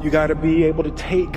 You gotta be able to take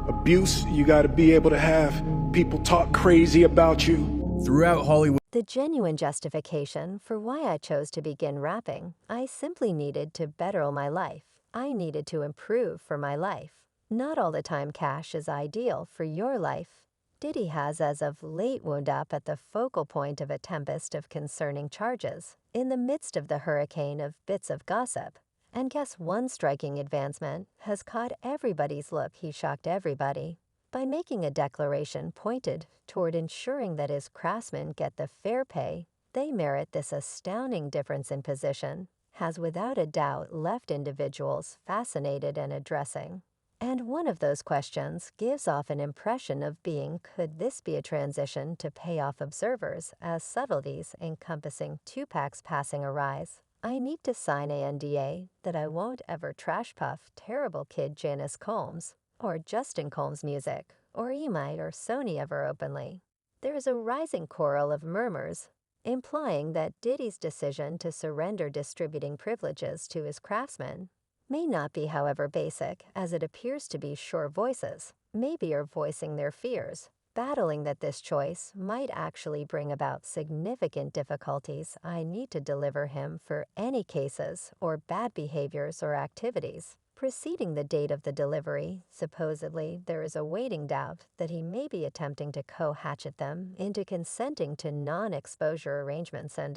abuse. You gotta be able to have people talk crazy about you. Throughout Hollywood, The genuine justification for why I chose to begin rapping, I simply needed to better my life. I needed to improve for my life. Not all the time cash is ideal for your life. Diddy has as of late wound up at the focal point of a tempest of concerning charges, in the midst of the hurricane of bits of gossip. And guess one striking advancement has caught everybody's look. He shocked everybody by making a declaration pointed toward ensuring that his craftsmen get the fair pay they merit. This astounding difference in position has without a doubt left individuals fascinated and addressing. And one of those questions gives off an impression of being, could this be a transition to pay off observers as subtleties encompassing Tupac's passing arise? I need to sign a NDA that I won't ever trash puff terrible kid Janice Combs, or Justin Combs' music, or EMI or Sony ever openly. There is a rising choral of murmurs, implying that Diddy's decision to surrender distributing privileges to his craftsmen may not be, however basic as it appears to be. Sure voices maybe are voicing their fears, battling that this choice might actually bring about significant difficulties. I need to deliver him for any cases or bad behaviors or activities preceding the date of the delivery. Supposedly, there is a waiting doubt that he may be attempting to co-hatchet them into consenting to non-exposure arrangements and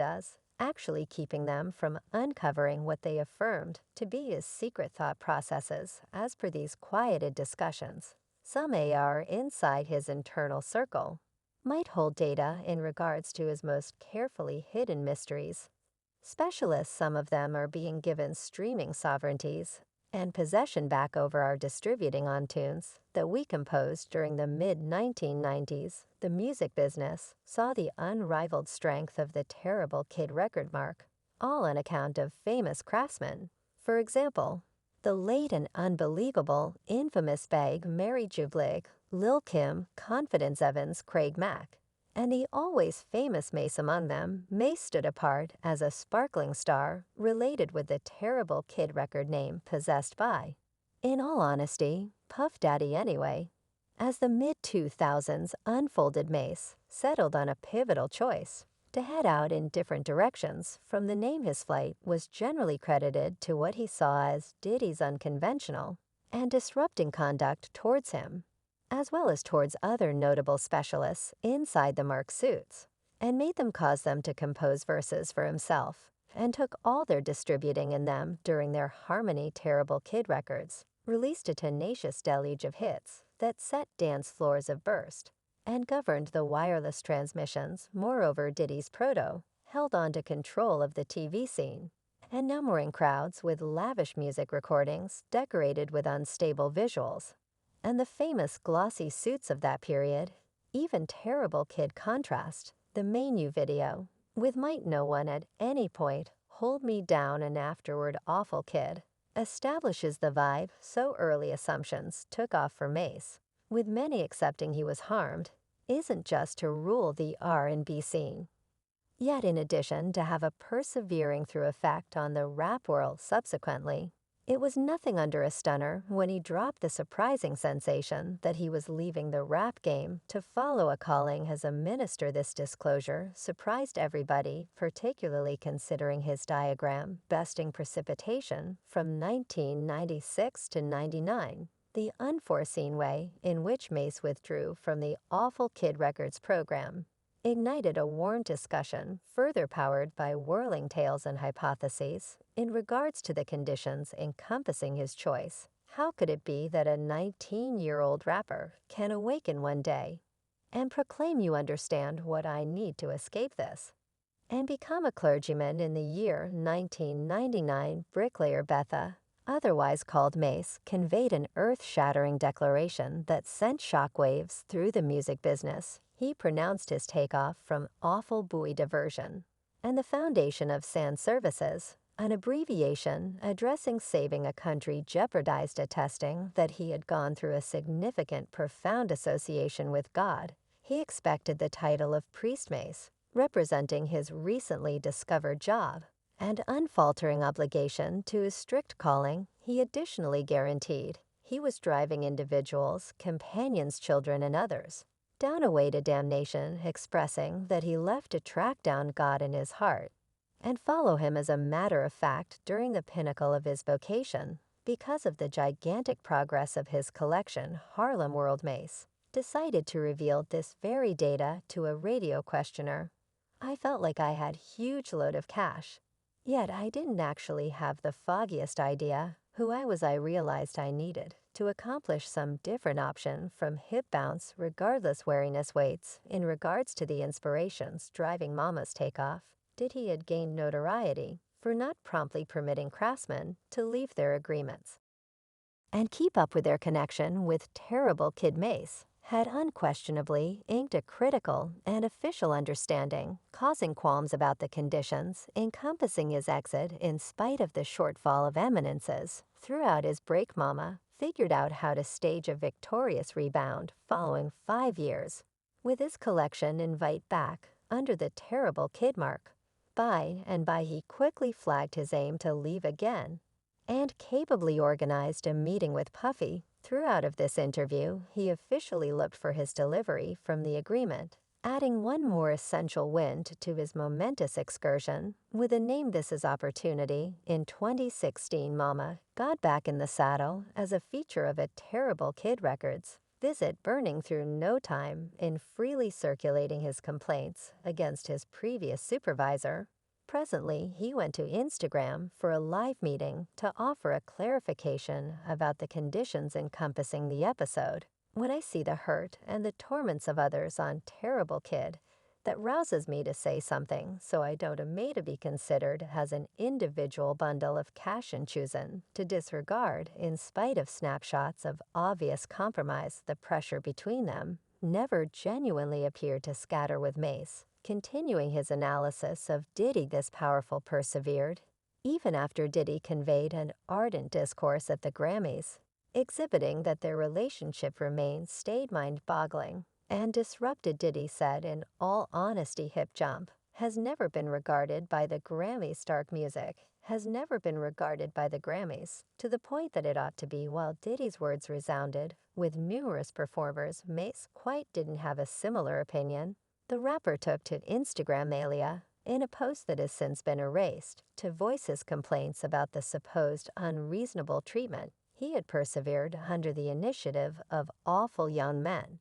actually keeping them from uncovering what they affirmed to be his secret thought processes. As per these quieted discussions, some AR inside his internal circle might hold data in regards to his most carefully hidden mysteries. Specialists, some of them, are being given streaming sovereignties and possession back over our distributing on tunes that we composed during the mid-1990s. The music business saw the unrivaled strength of the terrible Kid record mark, all on account of famous craftsmen. For example, the late and unbelievable, infamous Bag, Mary J. Blige, Lil Kim, Confidence Evans, Craig Mack, and the always famous Mace among them. Mace stood apart as a sparkling star related with the terrible Kid record name possessed by, in all honesty, Puff Daddy anyway. As the mid-2000s unfolded, Mace settled on a pivotal choice to head out in different directions. From the name, his flight was generally credited to what he saw as Diddy's unconventional and disrupting conduct towards him, as well as towards other notable specialists inside the Mark suits, and made them cause them to compose verses for himself, and took all their distributing in them during their Harmony Terrible Kid records, released a tenacious deluge of hits that set dance floors abreast and governed the wireless transmissions. Moreover, Diddy's proto held on to control of the TV scene, and numbering crowds with lavish music recordings decorated with unstable visuals. And the famous glossy suits of that period, even Terrible Kid contrast, the menu video, with Might No One at any point hold me down and afterward Awful Kid, establishes the vibe. So early assumptions took off for Mace, with many accepting he was harmed, isn't just to rule the R&B scene, yet in addition to have a persevering through effect on the rap world subsequently. It was nothing under a stunner when he dropped the surprising sensation that he was leaving the rap game to follow a calling as a minister. This disclosure surprised everybody, particularly considering his diagram besting precipitation from 1996 to 99. The unforeseen way in which Mace withdrew from the Awful Kid Records program ignited a warm discussion, further powered by whirling tales and hypotheses in regards to the conditions encompassing his choice. How could it be that a 19-year-old rapper can awaken one day and proclaim, "You understand what I need to escape this," and become a clergyman in the year 1999? Bricklayer Betha, otherwise called Mace, conveyed an earth-shattering declaration that sent shockwaves through the music business. He pronounced his takeoff from Awful Buoy Diversion and the foundation of Sand Services, an abbreviation addressing saving a country, jeopardized, attesting that he had gone through a significant, profound association with God. He expected the title of Priest Mace, representing his recently discovered job and unfaltering obligation to his strict calling. He additionally guaranteed He was driving individuals, companions, children, and others down a way to damnation, expressing that he left to track down God in his heart and follow him as a matter of fact during the pinnacle of his vocation. Because of the gigantic progress of his collection, Harlem World Mace decided to reveal this very data to a radio questioner. I felt like I had a huge load of cash, yet I didn't actually have the foggiest idea who I realized I needed to accomplish some different option from hip bounce regardless wariness weights in regards to the inspirations driving Mama's takeoff. Diddy had gained notoriety for not promptly permitting craftsmen to leave their agreements and keep up with their connection with terrible Kid Mace, had unquestionably inked a critical and official understanding, causing qualms about the conditions encompassing his exit in spite of the shortfall of eminences. Throughout his break, Mama figured out how to stage a victorious rebound following 5 years, with his collection Invite Back under the terrible Kid mark. By and by he quickly flagged his aim to leave again and capably organized a meeting with Puffy. Throughout of this interview, he officially looked for his delivery from the agreement, adding one more essential wind to his momentous excursion with a Name This As opportunity. In 2016, Mama got back in the saddle as a feature of a terrible Kid Records visit, burning through no time in freely circulating his complaints against his previous supervisor. Presently, he went to Instagram for a live meeting to offer a clarification about the conditions encompassing the episode. When I see the hurt and the torments of others on Terrible Kid, that rouses me to say something, so I don't may to be considered as an individual bundle of cash and choosin' to disregard in spite of snapshots of obvious compromise. The pressure between them never genuinely appeared to scatter with Mace. Continuing his analysis of Diddy, this powerful persevered, even after Diddy conveyed an ardent discourse at the Grammys, exhibiting that their relationship remained stayed mind-boggling and disrupted. Diddy said, in all honesty, Hip Jump has never been regarded by the Grammys. Stark music has never been regarded by the Grammys to the point that it ought to be. While Diddy's words resounded with numerous performers, Mace quite didn't have a similar opinion. The rapper took to Instagram Alia in a post that has since been erased to voice his complaints about the supposed unreasonable treatment he had persevered under the initiative of awful young men.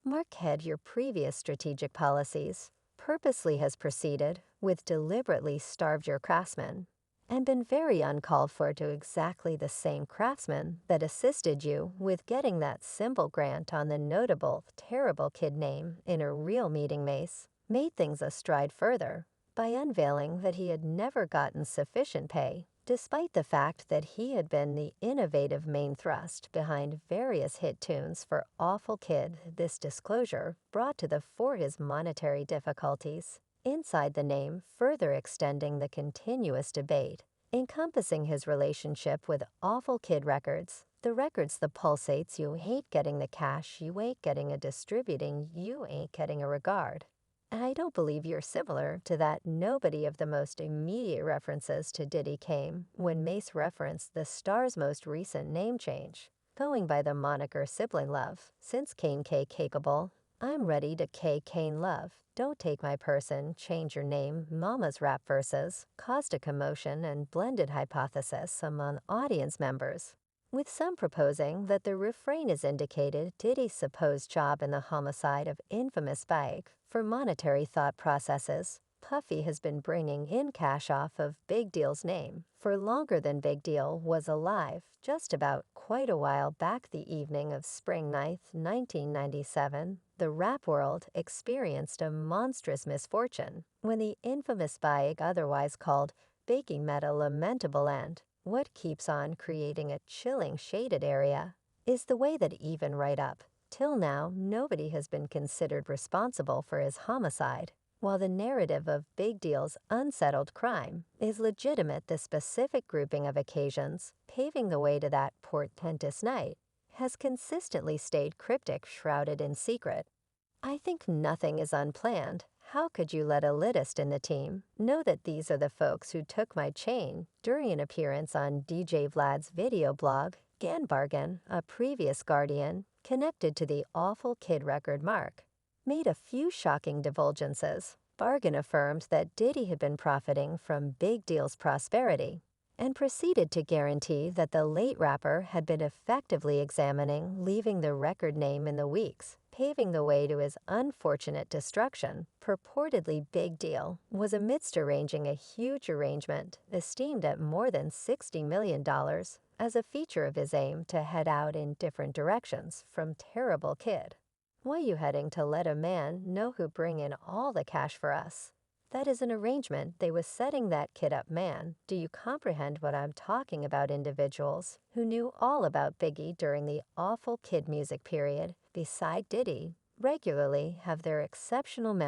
Markhead, your previous strategic policies purposely has proceeded with deliberately starved your craftsmen and been very uncalled for to exactly the same craftsmen that assisted you with getting that simple grant on the notable Terrible Kid name in a real meeting. Mace made things a stride further by unveiling that he had never gotten sufficient pay, despite the fact that he had been the innovative main thrust behind various hit tunes for Awful Kid. This disclosure brought to the fore his monetary difficulties inside the name, further extending the continuous debate encompassing his relationship with Awful Kid Records. The records that pulsates, you ain't getting the cash, you ain't getting a distributing, you ain't getting a regard. And I don't believe you're similar to that. Nobody of the most immediate references to Diddy came when Mace referenced the star's most recent name change, going by the moniker Sibling Love. Since Kane K capable, I'm ready to K Kane Love. Don't take my person, change your name. Mama's rap verses caused a commotion and blended hypothesis among audience members, with some proposing that the refrain is indicated Diddy's supposed job in the homicide of infamous Bike. For monetary thought processes, Puffy has been bringing in cash off of Big Deal's name for longer than Big Deal was alive. Just about quite a while back, the evening of spring 9th, 1997, the rap world experienced a monstrous misfortune when the infamous Bike, otherwise called Baking Meta, lamentable end. What keeps on creating a chilling shaded area is the way that even right up till now, nobody has been considered responsible for his homicide. While the narrative of Big Deal's unsettled crime is legitimate, the specific grouping of occasions paving the way to that portentous night has consistently stayed cryptic, shrouded in secret. I think nothing is unplanned. How could you let a elitist in the team know that these are the folks who took my chain? During an appearance on DJ Vlad's video blog, Bargain, a previous guardian, connected to the awful kid record mark, made a few shocking divulgences. Bargain affirmed that Diddy had been profiting from Big Deal's prosperity and proceeded to guarantee that the late rapper had been effectively examining leaving the record name in the weeks, paving the way to his unfortunate destruction. Purportedly Big Deal was amidst arranging a huge arrangement esteemed at more than $60 million as a feature of his aim to head out in different directions from Terrible Kid. Why you heading to let a man know who bring in all the cash for us? That is an arrangement they was setting that kid up, man. Do you comprehend what I'm talking about? Individuals who knew all about Biggie during the awful kid music period, beside Diddy, regularly have their exceptional memories